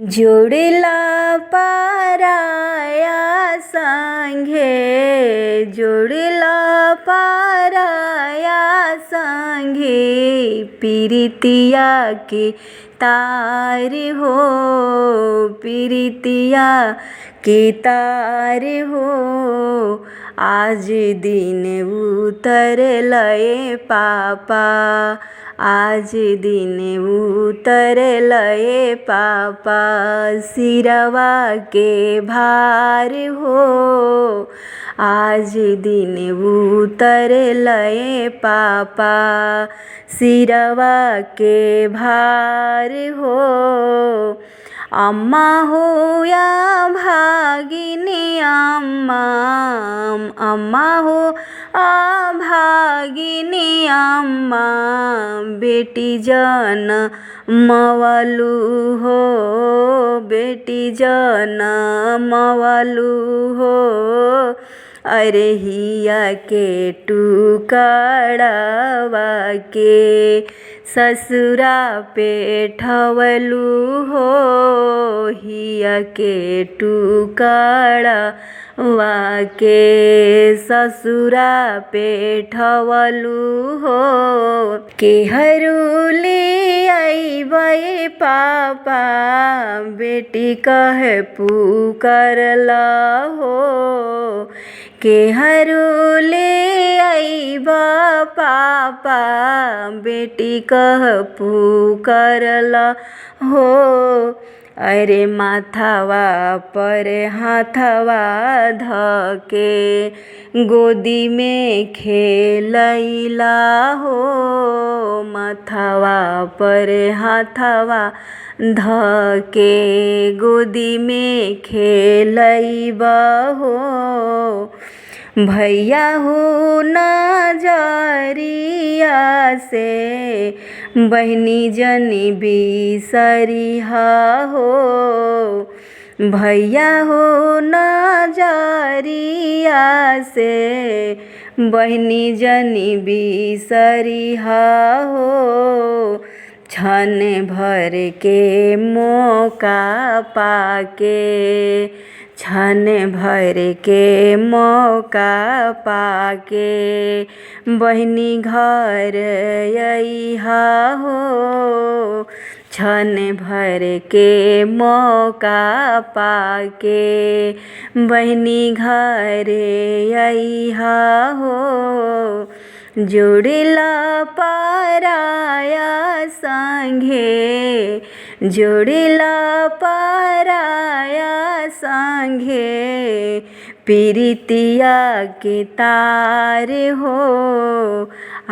जोडिला पाराया संगे जोडिला पाराया संगे पीरितिया के तार हो पीरितिया के तार हो आज दिन उतर लए पापा आज दिन उतर लए पापा सिरवा के भार हो आज दिन उतर लए पापा सिरवा के भार हो अम्मा हो या भागिनी अम्मा हो आ भागिनी अम्मा बेटी जन मवलू हो बेटी जन मवलू हो अरे हिया के टुकड़वा के ससुरा पे ठवलू हो हिया के टुकड़वा के ससुरा पे ठवलू हो के हरूले अइबै पापा बेटी कहे पुकारला हो के हरूले अइबा पापा बेटी कह पुकारला हो अरे माथावा पर हाथवा धके गोदी में खेलैला हो माथावा पर हाथवा धके गोदी में खेलैबा हो भैया हो नजरिया से बहनी जनी बिसरिहा हो भैया हो नजरिया से बहनी जनी बिसरिहा हो क्षण भर के मौका पाके क्षण भर के मौका पाके बहनी घर अइहा हो क्षण भर के मौका पाके बहनी घर अइहा हो जोडिला पाराया संगे जोडिला पाराया संगे पीरितिया के तार हो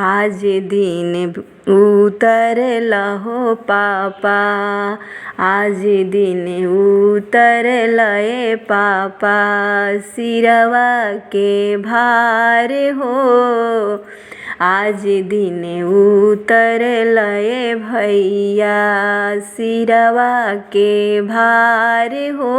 आज दिन उतर लहो पापा आज दिन उतर लए पापा सिरवा के भार हो आज दिन उतर लए भैया सिरवा के भार हो।